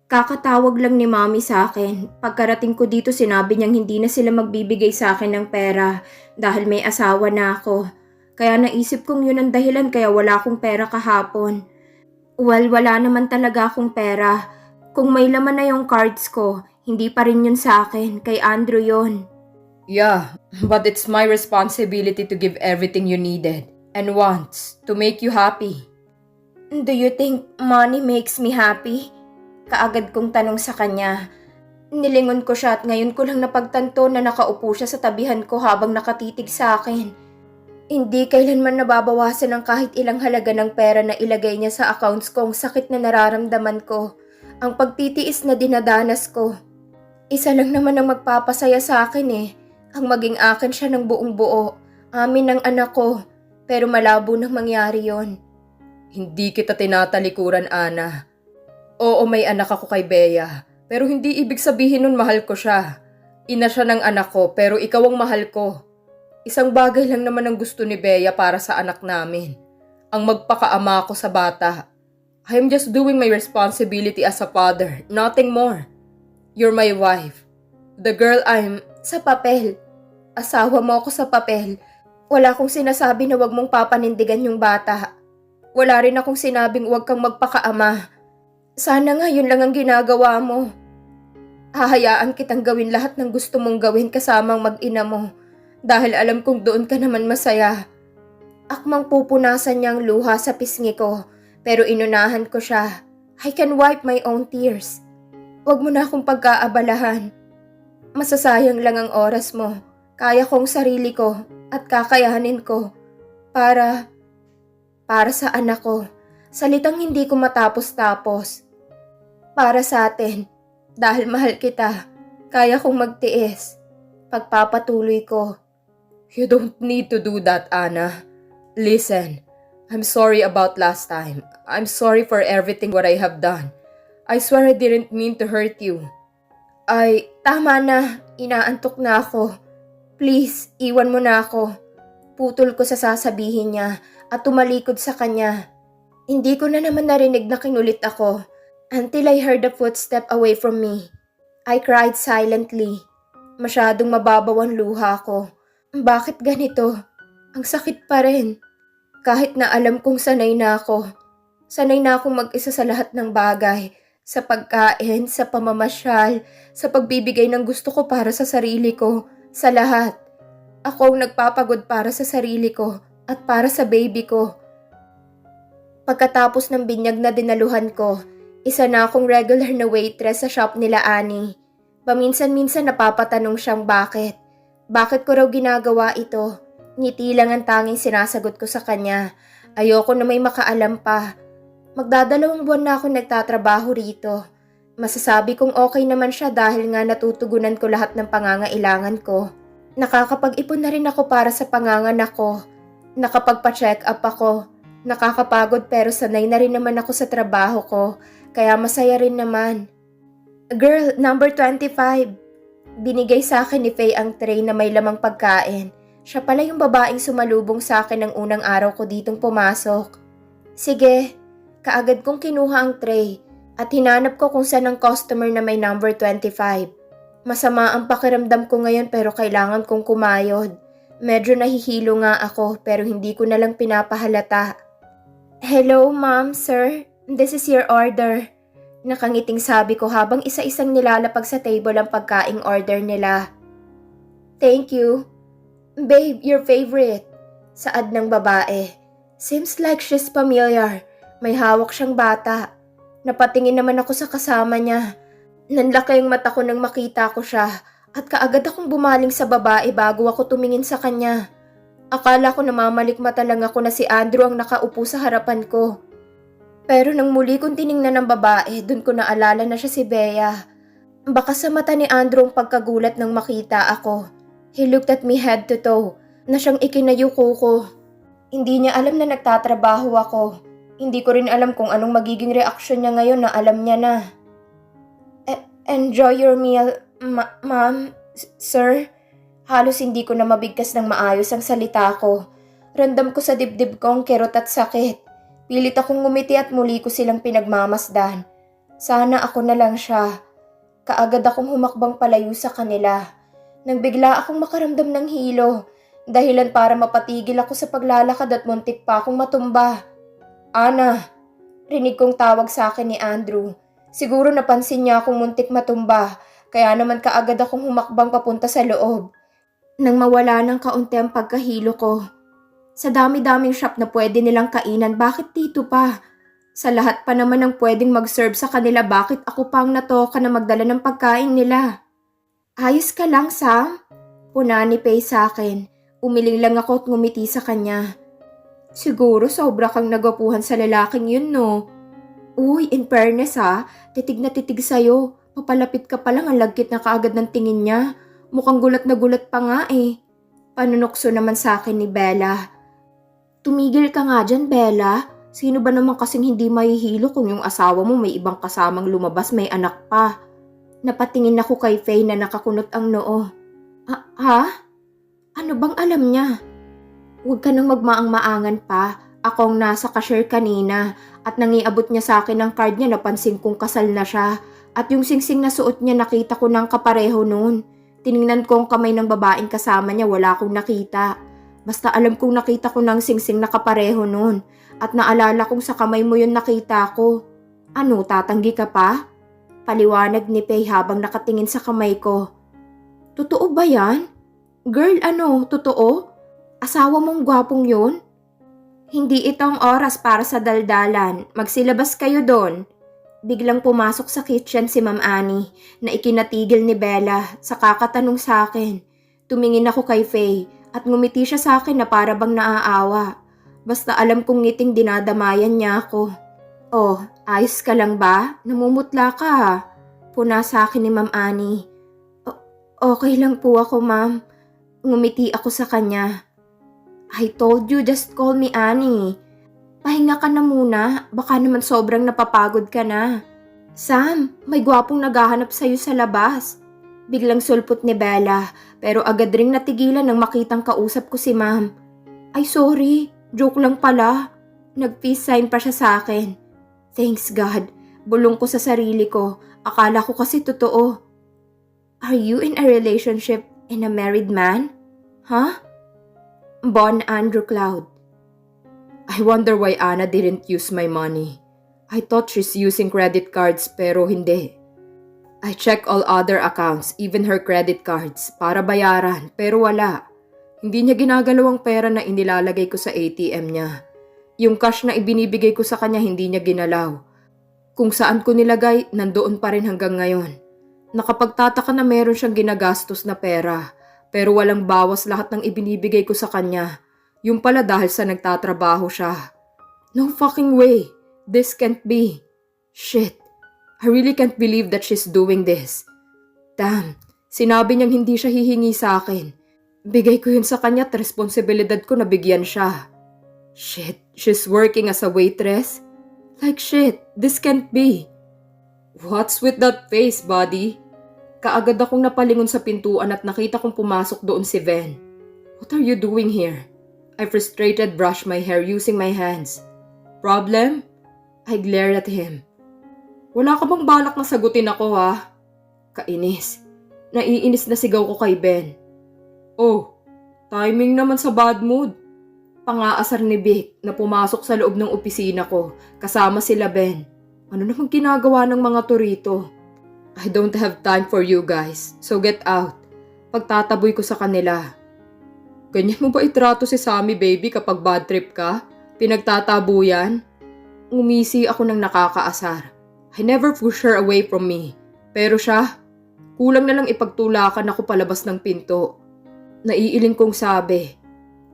Kakatawag lang ni Mommy sa akin. Pagkarating ko dito sinabi niyang hindi na sila magbibigay sa akin ng pera dahil may asawa na ako. Kaya naisip kong yun ang dahilan kaya wala akong pera kahapon. Well, wala naman talaga akong pera. Kung may laman na yung cards ko, hindi pa rin yun sa akin. Kay Andrew yun. Yeah, but it's my responsibility to give everything you needed and wants to make you happy. Do you think money makes me happy? Kaagad kong tanong sa kanya. Nilingon ko siya at ngayon ko lang napagtanto na nakaupo siya sa tabihan ko habang nakatitig sa akin. Hindi kailanman nababawasan ng kahit ilang halaga ng pera na ilagay niya sa accounts ko ang sakit na nararamdaman ko. Ang pagtitiis na dinadanas ko. Isa lang naman ang magpapasaya sa akin eh. Ang maging akin siya ng buong buo. Amin ng anak ko. Pero malabo nang mangyari yon. Hindi kita tinatalikuran, Ana. Oo, may anak ako kay Bea. Pero hindi ibig sabihin nun mahal ko siya. Ina siya ng anak ko, pero ikaw ang mahal ko. Isang bagay lang naman ang gusto ni Bea para sa anak namin. Ang magpakaama ko sa bata. I'm just doing my responsibility as a father, nothing more. You're my wife. The girl I'm... Sa papel. Asawa mo ako sa papel. Wala akong sinasabi na wag mong papanindigan yung bata. Wala rin akong sinabing wag kang magpakaama. Sana nga yun lang ang ginagawa mo. Hahayaan kitang gawin lahat ng gusto mong gawin kasamang mag-ina mo. Dahil alam kong doon ka naman masaya. Akmang pupunasan niya ang luha sa pisngi ko. Pero inunahan ko siya. I can wipe my own tears. Wag mo na akong pagkaabalahan. Masasayang lang ang oras mo. Kaya kong sarili ko at kakayanin ko. Para sa anak ko. Salitang hindi ko matapos-tapos. Para sa atin. Dahil mahal kita. Kaya kong magtiis. Pagpapatuloy ko. You don't need to do that, Ana. Listen, I'm sorry about last time. I'm sorry for everything what I have done. I swear I didn't mean to hurt you. Ay, tama na. Inaantok na ako. Please, iwan mo na ako. Putol ko sa sasabihin niya at tumalikod sa kanya. Hindi ko na naman narinig na kinulit ako until I heard a footstep away from me. I cried silently. Masyadong mababaw ang luha ko. Bakit ganito? Ang sakit pa rin. Kahit na alam kong sanay na ako. Sanay na akong mag-isa sa lahat ng bagay. Sa pagkain, sa pamamasyal, sa pagbibigay ng gusto ko para sa sarili ko. Sa lahat. Ako ang nagpapagod para sa sarili ko at para sa baby ko. Pagkatapos ng binyag na dinaluhan ko, isa na akong regular na waitress sa shop nila Annie. Paminsan-minsan napapatanong siyang bakit. Bakit ko raw ginagawa ito? Ngiti lang ang tanging sinasagot ko sa kanya. Ayoko na may makaalam pa. Magdadalawang buwan na ako nagtatrabaho rito. Masasabi kong okay naman siya dahil nga natutugunan ko lahat ng pangangailangan ko. Nakakapag-ipon na rin ako para sa panganganak ko. Nakapagpa-check up ako. Nakakapagod pero sanay na rin naman ako sa trabaho ko. Kaya masaya rin naman. Girl, number 25. Binigay sa akin ni Faye ang tray na may lamang pagkain. Siya pala yung babaeng sumalubong sa akin ng unang araw ko ditong pumasok. Sige, kaagad kong kinuha ang tray at hinanap ko kung saan ang customer na may number 25. Masama ang pakiramdam ko ngayon pero kailangan kong kumayod. Medyo nahihilo nga ako pero hindi ko na lang pinapahalata. Hello, ma'am, sir. This is your order. Nakangiting sabi ko habang isa-isang nilalapag sa table ang pagkaing order nila. Thank you. Babe, your favorite. Saad ng babae. Seems like she's familiar. May hawak siyang bata. Napatingin naman ako sa kasama niya. Nanlaki ang mata ko nang makita ko siya at kaagad akong bumaling sa babae bago ako tumingin sa kanya. Akala ko namamalikmata lang ako na si Andrew ang nakaupo sa harapan ko. Pero nang muli kong tiningnan ng babae, dun ko naalala na siya si Bea. Baka sa mata ni Andrew ang pagkagulat nang makita ako. He looked at me head to toe, na siyang ikinayuko ko. Hindi niya alam na nagtatrabaho ako. Hindi ko rin alam kung anong magiging reaksyon niya ngayon na alam niya na. Enjoy your meal, ma'am, sir. Halos hindi ko na mabigkas ng maayos ang salita ko. Randam ko sa dibdib ko ang kirot at sakit. Pilit akong ngumiti at muli ko silang pinagmamasdan. Sana ako na lang siya. Kaagad akong humakbang palayo sa kanila. Nang bigla akong makaramdam ng hilo, dahilan para mapatigil ako sa paglalakad at muntik pa akong matumba. Ana, rinig kong tawag sa akin ni Andrew. Siguro napansin niya akong muntik matumba, kaya naman kaagad akong humakbang papunta sa loob. Nang mawala ng kaunti ang pagkahilo ko. Sa dami-daming shop na pwede nilang kainan, bakit dito pa? Sa lahat pa naman ng pwedeng mag-serve sa kanila, bakit ako pang natoka na magdala ng pagkain nila? Ayos ka lang, Sam? Puna ni Pay sa akin. Umiling lang ako at ngumiti sa kanya. Siguro sobra kang nagwapuhan sa lalaking yun, no? Uy, in fairness ha, titig na titig sa'yo. Papalapit ka pa lang, ang lagkit na kaagad ng tingin niya. Mukhang gulat na gulat pa nga eh. Panunokso naman sa akin ni Bella. Tumigil ka nga dyan, Bella. Sino ba naman kasing hindi mahihilo kung yung asawa mo may ibang kasamang lumabas, may anak pa? Napatingin ako kay Faye na nakakunot ang noo. Ha? Ano bang alam niya? Huwag ka nang magmaang-maangan pa. Ako ang nasa cashier kanina at nangiabot niya sa akin ang card niya, napansin kong kasal na siya. At yung singsing na suot niya nakita ko ng kapareho noon. Tiningnan ko ang kamay ng babaeng kasama niya, wala akong nakita. Basta alam kong nakita ko ng singsing na kapareho noon. At naalala kong sa kamay mo yun nakita ko. Ano, tatanggi ka pa? Paliwanag ni Pay habang nakatingin sa kamay ko. Totoo ba yan? Girl, ano, totoo? Asawa mong gwapong yun? Hindi itong oras para sa daldalan. Magsilabas kayo doon. Biglang pumasok sa kitchen si Ma'am Annie na ikinatigil ni Bella sa kakatanong sa akin. Tumingin ako kay Faye at ngumiti siya sa akin na para bang naaawa. Basta alam kong ngiting dinadamayan niya ako. Oh, ayos ka lang ba? Namumutla ka ha? Puna sa akin ni Ma'am Annie. Okay lang po ako, ma'am. Ngumiti ako sa kanya. I told you, just call me Annie. Pahinga ka na muna, baka naman sobrang napapagod ka na. Sam, may gwapong naghahanap sa'yo sa labas. Biglang sulpot ni Bella, pero agad ring natigilan nang makitang kausap ko si ma'am. Ay sorry, joke lang pala. Nag-peace sign pa siya sa akin. Thanks God, bulong ko sa sarili ko. Akala ko kasi totoo. Are you in a relationship and a married man? Huh? Bon Andrew Cloud. I wonder why Anna didn't use my money. I thought she's using credit cards pero hindi. I check all other accounts, even her credit cards, para bayaran pero wala. Hindi niya ginagalawang pera na inilalagay ko sa ATM niya. Yung cash na ibinibigay ko sa kanya hindi niya ginalaw. Kung saan ko nilagay, nandoon pa rin hanggang ngayon. Nakapagtataka na meron siyang ginagastos na pera pero walang bawas lahat ng ibinibigay ko sa kanya. Yung pala dahil sa nagtatrabaho siya. No fucking way. This can't be. Shit. I really can't believe that she's doing this. Damn. Sinabi niyang hindi siya hihingi sa akin. Bigay ko yun sa kanya at responsibilidad ko na bigyan siya. Shit. She's working as a waitress? Like shit. This can't be. What's with that face, buddy? Kaagad akong napalingon sa pintuan at nakita kong pumasok doon si Ven. What are you doing here? I frustrated brushed my hair using my hands. Problem? I glared at him. Wala ka bang balak na sagutin ako ha? Kainis. Naiinis na sigaw ko kay Ben. Oh, timing naman sa bad mood. Pangaasar ni Vic na pumasok sa loob ng opisina ko kasama sila Ben. Ano namang ginagawa ng mga turito? I don't have time for you guys, so get out. Pagtataboy ko sa kanila. Ganyan mo ba itrato si Sammy baby kapag bad trip ka? Pinagtatabuyan? Umisi ako ng nakakaasar. I never push her away from me. Pero siya, kulang na lang ipagtulakan ako palabas ng pinto. Naiiling kong sabi.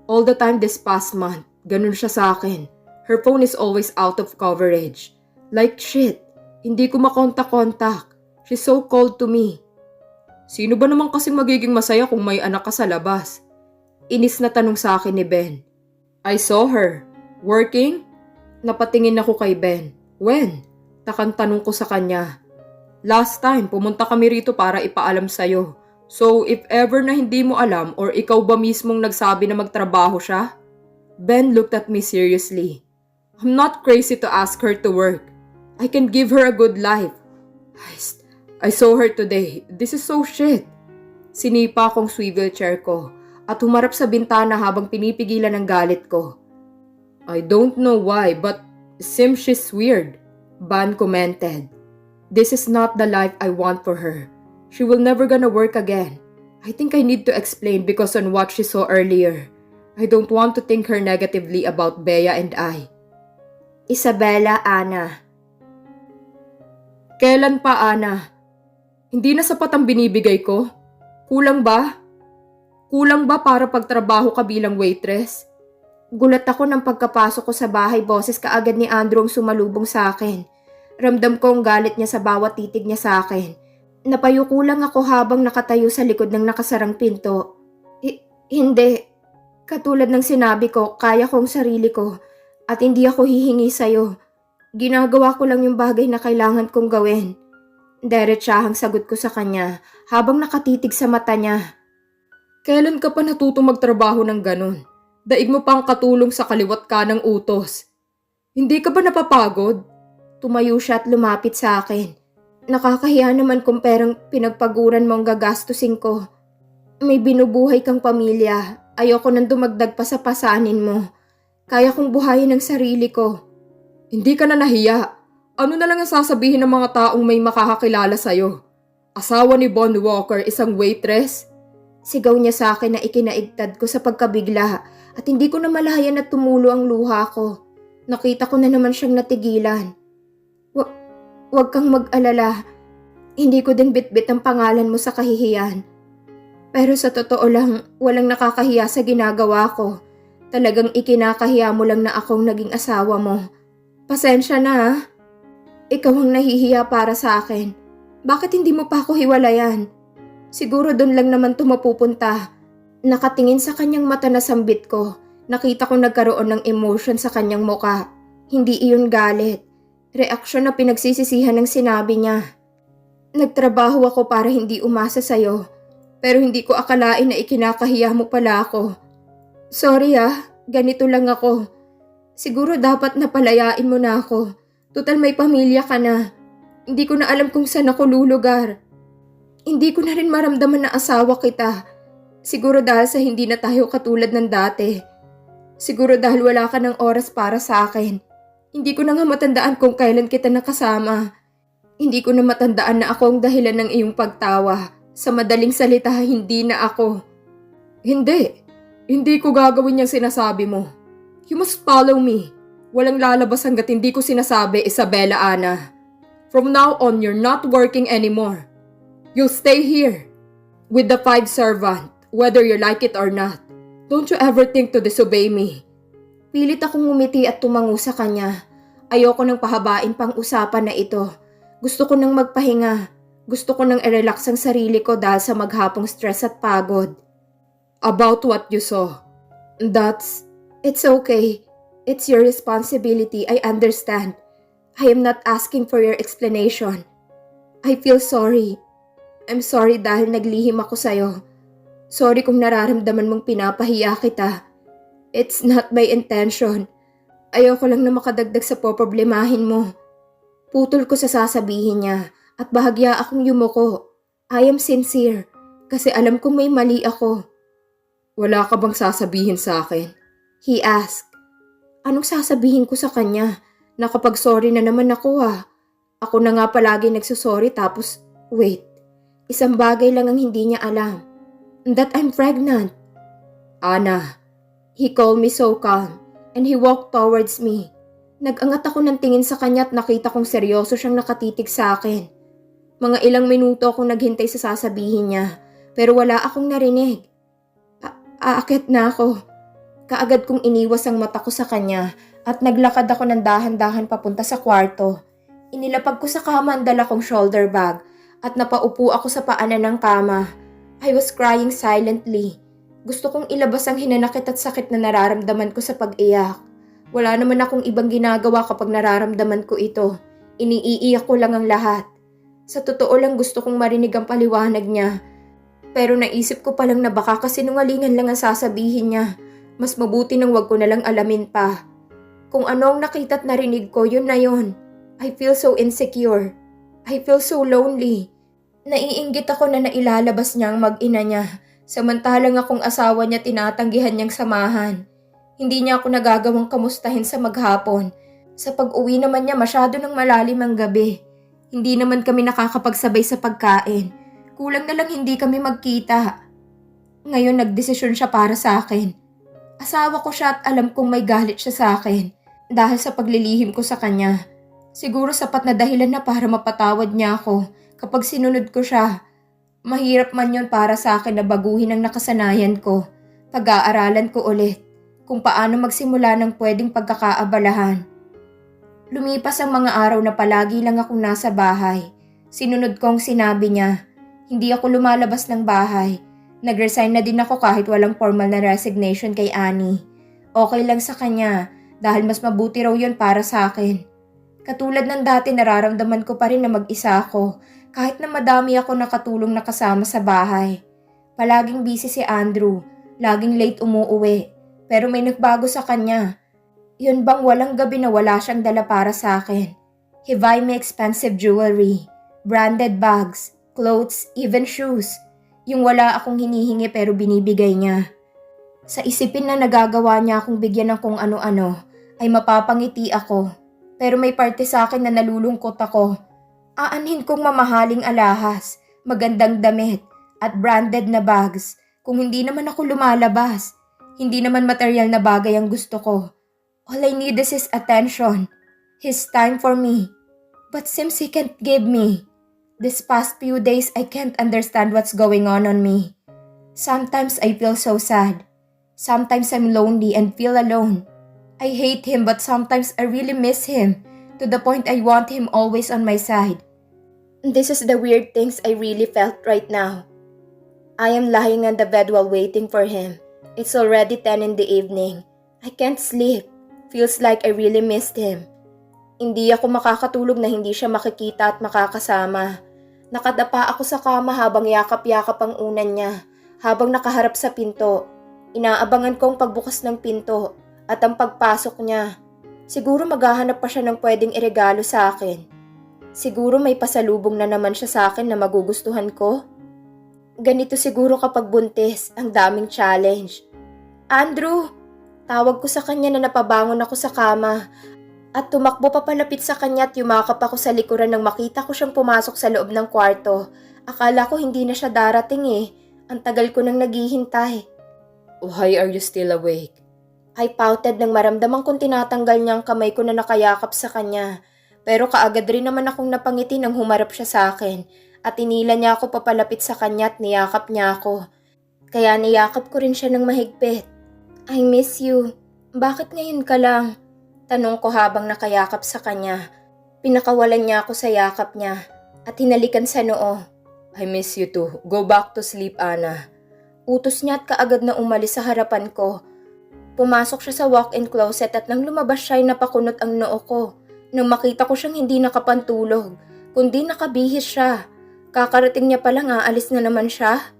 All the time this past month, ganun siya sa akin. Her phone is always out of coverage. Like shit, hindi ko makontak-kontak. She's so cold to me. Sino ba naman kasi magiging masaya kung may anak ka sa labas? Inis na tanong sa akin ni Ben. I saw her. Working? Napatingin ako kay Ben. When? Takang tanong ko sa kanya. Last time, pumunta kami rito para ipaalam sa'yo. So, if ever na hindi mo alam or ikaw ba mismong nagsabi na magtrabaho siya? Ben looked at me seriously. I'm not crazy to ask her to work. I can give her a good life. I saw her today. This is so shit. Sinipa akong swivel chair ko at humarap sa bintana habang pinipigilan ang galit ko. I don't know why, but seems she's weird, Ban commented. This is not the life I want for her. She will never gonna work again. I think I need to explain because on what she saw earlier, I don't want to think her negatively about Bea and I. Isabella, Ana. Kailan pa, Ana? Hindi na sapat ang binibigay ko? Kulang ba? Kulang ba para pagtrabaho ka bilang waitress? Gulat ako nang pagkapasok ko sa bahay, boses kaagad ni Andrew ang sumalubong sa akin. Ramdam ko ang galit niya sa bawat titig niya sa akin. Napayuko lang ako habang nakatayo sa likod ng nakasarang pinto. Hindi. Katulad ng sinabi ko, kaya ko ang sarili ko at hindi ako hihingi sa'yo. Ginagawa ko lang yung bagay na kailangan kong gawin. Diretsahang sagot ko sa kanya habang nakatitig sa mata niya. Kailan ka pa natutong magtrabaho ng ganun? Daig mo pang katulong sa kaliwat ka ng utos. Hindi ka ba napapagod? Tumayo siya at lumapit sa akin. Nakakahiya naman kung perang pinagpaguran mo ang gagastusin ko. May binubuhay kang pamilya. Ayoko nang dumagdag pa sa pasanin mo. Kaya kong buhayin ang sarili ko. Hindi ka na nahiya. Ano na lang ang sasabihin ng mga taong may makakakilala sa'yo? Asawa ni Bon Walker, isang waitress? Sigaw niya sa akin na ikinaigtad ko sa pagkabigla at hindi ko na malayan na tumulo ang luha ko. Nakita ko na naman siyang natigilan. Huwag kang mag-alala. Hindi ko din bitbit ang pangalan mo sa kahihiyan. Pero sa totoo lang, walang nakakahiya sa ginagawa ko. Talagang ikinakahiya mo lang na akong naging asawa mo. Pasensya na ha. Ikaw ang nahihiya para sa akin. Bakit hindi mo pa ako hiwalayan? Siguro doon lang naman ito mapupunta. Nakatingin sa kanyang mata na sambit ko. Nakita kong nagkaroon ng emotion sa kanyang muka. Hindi iyon galit. Reaksyon na pinagsisisihan ng sinabi niya. Nagtrabaho ako para hindi umasa sa'yo. Pero hindi ko akalain na ikinakahiya mo pala ako. Sorry ganito lang ako. Siguro dapat napalayain mo na ako. Total may pamilya ka na. Hindi ko na alam kung saan ako lulugar. Hindi ko na rin maramdaman na asawa kita. Siguro dahil sa hindi na tayo katulad ng dati. Siguro dahil wala ka ng oras para sa akin. Hindi ko na nga matandaan kung kailan kita nakasama. Hindi ko na matandaan na ako ang dahilan ng iyong pagtawa. Sa madaling salita, hindi na ako. Hindi. Hindi ko gagawin yung sinasabi mo. You must follow me. Walang lalabas hanggat hindi ko sinasabi, Isabella, Ana. From now on, you're not working anymore. You'll stay here. With the 5 servant, whether you like it or not. Don't you ever think to disobey me. Pilit akong ngumiti at tumango sa kanya. Ayoko nang pahabain pang usapan na ito. Gusto ko nang magpahinga. Gusto ko nang i-relax ang sarili ko dahil sa maghapong stress at pagod. About what you saw. It's okay. It's your responsibility, I understand. I am not asking for your explanation. I feel sorry. I'm sorry dahil naglihim ako sa'yo. Sorry kung nararamdaman mong pinapahiya kita. It's not my intention. Ayoko lang na makadagdag sa poproblemahin mo. Putol ko sa sasabihin niya at bahagya akong yumuko. I am sincere kasi alam kong may mali ako. Wala ka bang sasabihin sa akin? He asked. Anong sasabihin ko sa kanya? Nakapag-sorry na naman ako Ako na nga palagi nagsusorry tapos, wait. Isang bagay lang ang hindi niya alam. That I'm pregnant. Ana. He called me so calm and he walked towards me. Nag-angat ako ng tingin sa kanya at nakita kong seryoso siyang nakatitig sa akin. Mga ilang minuto akong naghintay sa sasabihin niya pero wala akong narinig. Aakyat na ako. Kaagad kong iniwas ang mata ko sa kanya at naglakad ako ng dahan-dahan papunta sa kwarto. Inilapag ko sa kama ang dala kong shoulder bag at napaupo ako sa paanan ng kama. I was crying silently. Gusto kong ilabas ang hinanakit at sakit na nararamdaman ko sa pag-iyak. Wala naman akong ibang ginagawa kapag nararamdaman ko ito. Iniiiyak ko lang ang lahat. Sa totoo lang gusto kong marinig ang paliwanag niya. Pero naisip ko palang na baka kasinungalingan lang ang sasabihin niya. Mas mabuti nang wag ko na lang alamin pa. Kung ano ang nakita at narinig ko, yun na yun. I feel so insecure. I feel so lonely. Naiinggit ako na nailalabas niya ang mag-ina niya, samantalang akong asawa niya tinatanggihan niyang samahan. Hindi niya ako nagagawang kamustahin sa maghapon. Sa pag-uwi naman niya masyado ng malalim ang gabi. Hindi naman kami nakakapagsabay sa pagkain. Kulang na lang hindi kami magkita. Ngayon nagdesisyon siya para sa akin. Asawa ko siya at alam kong may galit siya sa akin dahil sa paglilihim ko sa kanya. Siguro sapat na dahilan na para mapatawad niya ako kapag sinunod ko siya. Mahirap man yon para sa akin na baguhin ang nakasanayan ko. Pag-aaralan ko ulit kung paano magsimula ng pwedeng pagkakaabalahan. Lumipas ang mga araw na palagi lang akong nasa bahay. Sinunod ko ang sinabi niya. Hindi ako lumalabas ng bahay. Nag-resign na din ako kahit walang formal na resignation kay Annie. Okay lang sa kanya dahil mas mabuti raw yon para sa akin. Katulad ng dati nararamdaman ko pa rin na mag-isa ako kahit na madami ako nakatulong na kasama sa bahay. Palaging busy si Andrew, laging late umuuwi, pero may nagbago sa kanya. Yun bang walang gabi na wala siyang dala para sa akin? He buy me expensive jewelry, branded bags, clothes, even shoes. Yung wala akong hinihingi pero binibigay niya. Sa isipin na nagagawa niya akong bigyan ng kung ano-ano, ay mapapangiti ako. Pero may parte sa akin na nalulungkot ako. Aanhin kong mamahaling alahas, magandang damit, at branded na bags kung hindi naman ako lumalabas. Hindi naman material na bagay ang gusto ko. All I need is his attention, his time for me. But seems he can't give me. This past few days I can't understand what's going on me. Sometimes I feel so sad. Sometimes I'm lonely and feel alone. I hate him but sometimes I really miss him to the point I want him always on my side. This is the weird things I really felt right now. I am lying on the bed while waiting for him. It's already 10 in the evening. I can't sleep. Feels like I really missed him. Hindi ako makakatulog na hindi siya makikita at makakasama. Nakadapa ako sa kama habang yakap-yakap ang unan niya, habang nakaharap sa pinto. Inaabangan ko ang pagbukas ng pinto at ang pagpasok niya. Siguro maghahanap pa siya ng pwedeng iregalo sa akin. Siguro may pasalubong na naman siya sa akin na magugustuhan ko. Ganito siguro kapag buntis, ang daming challenge. Andrew! Tawag ko sa kanya na napabangon ako sa kama at tumakbo papalapit sa kanya at yumakap ako sa likuran nang makita ko siyang pumasok sa loob ng kwarto. Akala ko hindi na siya darating eh. Ang tagal ko nang naghihintay. Why are you still awake? I pouted nang maramdaman kong tinatanggal niya ang kamay ko na nakayakap sa kanya. Pero kaagad rin naman akong napangiti nang humarap siya sa akin at inila niya ako papalapit sa kanya at niyakap niya ako. Kaya niyakap ko rin siya ng mahigpit. I miss you. Bakit ngayon ka lang? Tanong ko habang nakayakap sa kanya. Pinakawalan niya ako sa yakap niya at hinalikan sa noo. I miss you too. Go back to sleep, Ana. Utos niya at kaagad na umalis sa harapan ko. Pumasok siya sa walk-in closet at nang lumabas siya ay napakunot ang noo ko. Nang makita ko siyang hindi nakapantulog, kundi nakabihis siya. Kakarating niya palang aalis na naman siya.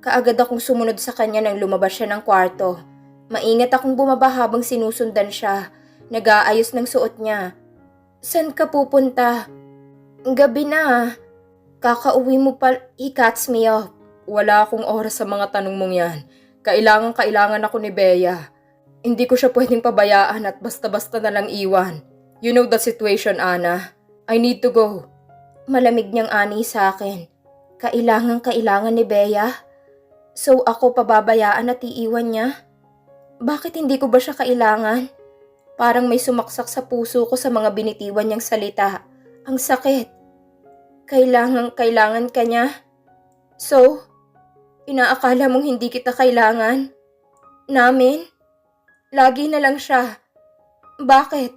Kaagad akong sumunod sa kanya nang lumabas siya ng kwarto. Maingat akong bumaba habang sinusundan siya. Nag-aayos ng suot niya. San ka pupunta? Gabi na. Kakauwi mo pa, he cuts me off. Wala akong oras sa mga tanong mong yan. Kailangan ako ni Bea. Hindi ko siya pwedeng pabayaan at basta-basta na lang iwan. You know the situation, Ana. I need to go. Malamig niyang ani sa akin. Kailangan ni Bea? So ako pababayaan at iiwan niya? Bakit hindi ko ba siya kailangan? Parang may sumaksak sa puso ko sa mga binitiwan niyang salita. Ang sakit. Kailangan ka niya? So, inaakala mong hindi kita kailangan? Namin? Lagi na lang siya. Bakit?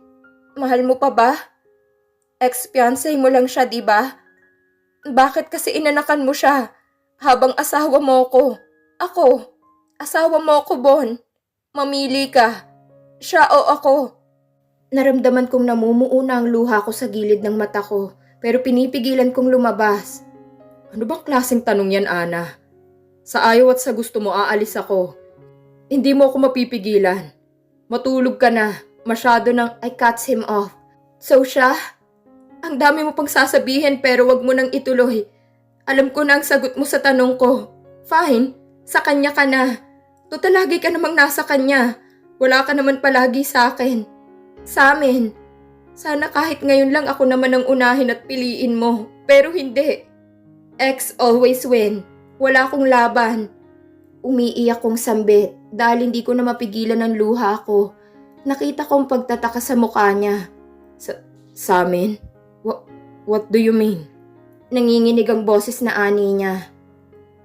Mahal mo pa ba? Ex-fiancé mo lang siya, di ba? Bakit kasi inanakan mo siya habang asawa mo ko? Ako, asawa mo ko, Bon. Mamili ka. Siya o ako. Naramdaman kong namumuuna ang luha ko sa gilid ng mata ko, pero pinipigilan kong lumabas. Ano bang klaseng tanong yan, Ana? Sa ayaw at sa gusto mo, aalis ako. Hindi mo ako mapipigilan. Matulog ka na. Masyado nang I cuts him off. So siya? Ang dami mo pang sasabihin pero wag mo nang ituloy. Alam ko na ang sagot mo sa tanong ko. Fine, sa kanya ka na. Total lagi ka namang nasa kanya. Wala ka naman palagi sa akin. Sa amin. Sana kahit ngayon lang ako naman ang unahin at piliin mo. Pero hindi. Ex always win. Wala akong laban. Umiiyak kong sambit dahil hindi ko na mapigilan ang luha ko. Nakita kong pagtataka sa mukha niya. Sa amin? What do you mean? Nanginginig ang boses na ani niya.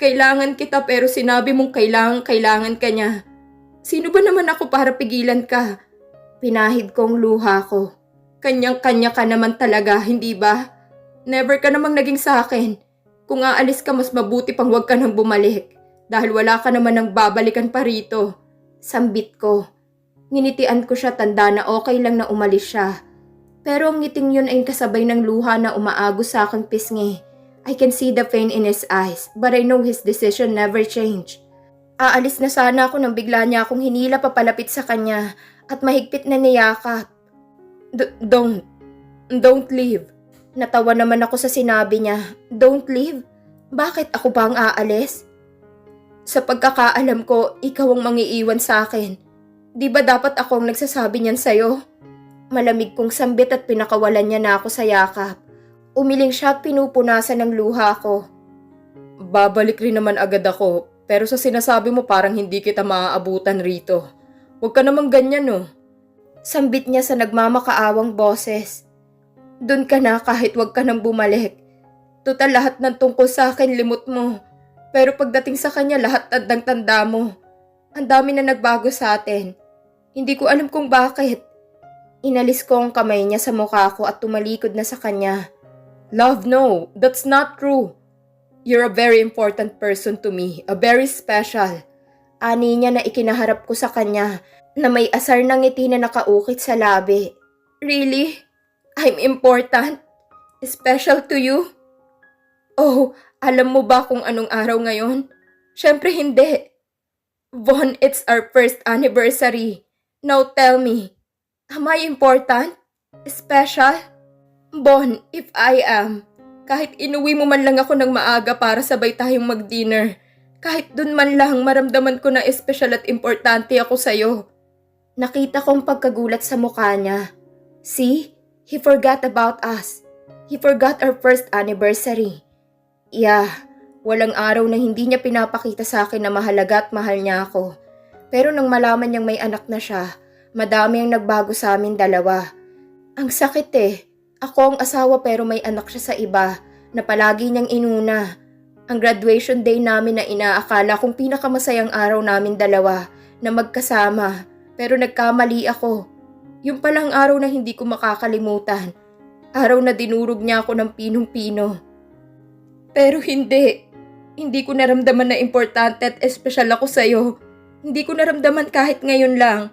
Kailangan kita pero sinabi mong kailangan ka niya. Sino ba naman ako para pigilan ka? Pinahid kong luha ko. Kanyang-kanya ka naman talaga, hindi ba? Never ka namang naging sa akin. Kung aalis ka, mas mabuti pang huwag ka nang bumalik. Dahil wala ka naman nang babalikan pa rito. Sambit ko. Nginitian ko siya, tanda na okay lang na umalis siya. Pero ang ngiting yun ay kasabay ng luha na umaagos sa aking pisngi. I can see the pain in his eyes, but I know his decision never changed. Aalis na sana ako nang bigla niya akong hinila papalapit sa kanya at mahigpit na niyakap. Don't leave. Natawa naman ako sa sinabi niya. Don't leave? Bakit ako ba ang aalis? Sa pagkakaalam ko, ikaw ang mangiiwan sa akin. Di ba dapat ako ang nagsasabi niyan sa'yo? Malamig kong sambit at pinakawalan niya na ako sa yakap. Umiling siya at pinupunasan ng luha ko. Babalik rin naman agad ako, pero sa sinasabi mo parang hindi kita maaabutan rito. Huwag ka namang ganyan no. Sambit niya sa nagmamakaawang boses. Doon ka na kahit huwag ka nang bumalik. Total lahat ng tungkol sa akin limot mo. Pero pagdating sa kanya lahat tandang-tanda mo. Ang dami na nagbago sa atin. Hindi ko alam kung bakit. Inalis ko ang kamay niya sa mukha ko at tumalikod na sa kanya. Love, no. That's not true. You're a very important person to me. A very special. Ani niya na ikinaharap ko sa kanya na may asar ng ngiti na nakaukit sa labi. Really? I'm important? Special to you? Oh, alam mo ba kung anong araw ngayon? Syempre hindi. Von, it's our first anniversary. Now tell me, am I important? Special? Bon, if I am, kahit inuwi mo man lang ako ng maaga para sabay tayong mag-dinner, kahit dun man lang maramdaman ko na espesyal at importante ako sa'yo. Nakita kong pagkagulat sa mukha niya. See? He forgot about us. He forgot our first anniversary. Yeah, walang araw na hindi niya pinapakita sa akin na mahalaga at mahal niya ako. Pero nang malaman niyang may anak na siya, madami ang nagbago sa amin dalawa. Ang sakit eh. Ako ang asawa pero may anak siya sa iba na palagi niyang inuna. Ang graduation day namin na inaakala kong pinakamasayang araw namin dalawa na magkasama. Pero nagkamali ako. Yung palang araw na hindi ko makakalimutan. Araw na dinurog niya ako ng pinong-pino. Pero hindi. Hindi ko naramdaman na importante at espesyal ako sa'yo. Hindi ko naramdaman kahit ngayon lang.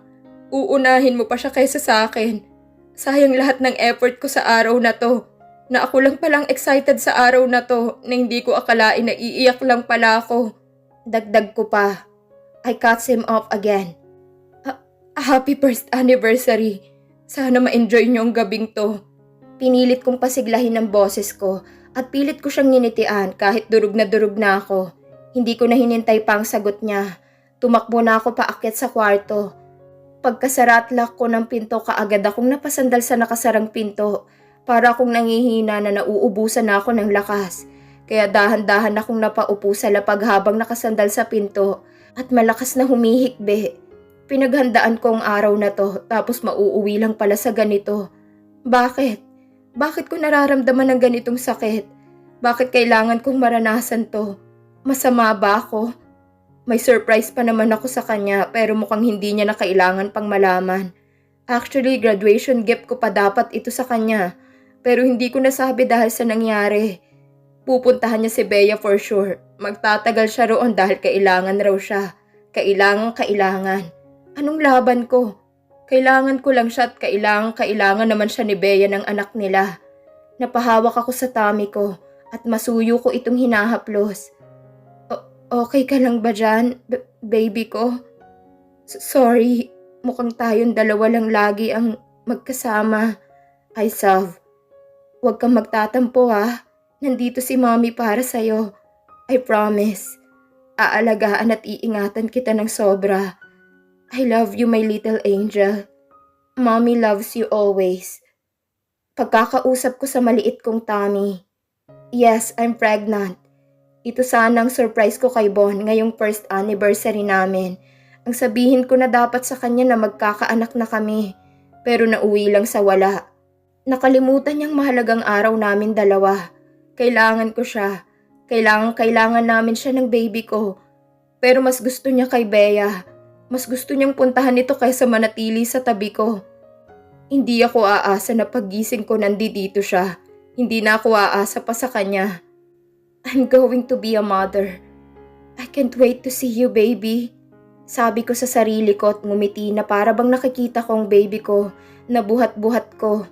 Uunahin mo pa siya kaysa sa akin. Sayang lahat ng effort ko sa araw na to. Na ako lang palang excited sa araw na to na hindi ko akalain na iiyak lang pala ako. Dagdag ko pa. I cut him off again. Happy first anniversary. Sana ma-enjoy niyo ang gabing to. Pinilit kong pasiglahin ang boses ko at pilit ko siyang nginitian kahit durog na ako. Hindi ko na hinintay pa ang sagot niya. Tumakbo na ako paakyat sa kwarto. Pagkasara at lock ko ng pinto kaagad akong napasandal sa nakasarang pinto. Para akong nangihina na nauubusan na ako ng lakas. Kaya dahan-dahan akong napaupo sa lapag habang nakasandal sa pinto at malakas na humihikbi. Pinaghandaan ko ang araw na to tapos mauuwi lang pala sa ganito. Bakit? Bakit ko nararamdaman ng ganitong sakit? Bakit kailangan kong maranasan to? Masama ba ako? May surprise pa naman ako sa kanya pero mukhang hindi niya na kailangan pang malaman. Actually, graduation gift ko pa dapat ito sa kanya. Pero hindi ko nasabi dahil sa nangyari. Pupuntahan niya si Bea for sure. Magtatagal siya roon dahil kailangan raw siya. Kailangan. Anong laban ko? Kailangan ko lang siya at kailangan naman siya ni Bea ng anak nila. Napahawak ako sa tummy ko at masuyo ko itong hinahaplos. Okay ka lang ba dyan, baby ko? Sorry, mukhang tayong dalawa lang lagi ang magkasama. I Sav, Huwag kang magtatampo ha. Nandito si Mommy para sa'yo. I promise. Aalagaan at iingatan kita ng sobra. I love you, my little angel. Mommy loves you always. Pagkakausap ko sa maliit kong tummy. Yes, I'm pregnant. Ito sanang surprise ko kay Bon ngayong first anniversary namin. Ang sabihin ko na dapat sa kanya na magkakaanak na kami. Pero nauwi lang sa wala. Nakalimutan niyang mahalagang araw namin dalawa. Kailangan ko siya. Kailangan namin siya ng baby ko. Pero mas gusto niya kay Bea. Mas gusto niyang puntahan ito kaysa manatili sa tabi ko. Hindi ako aasa na paggising ko nandito siya. Hindi na ako aasa pa sa kanya. I'm going to be a mother. I can't wait to see you, baby. Sabi ko sa sarili ko at ngumiti na para bang nakikita ko ang baby ko na buhat-buhat ko.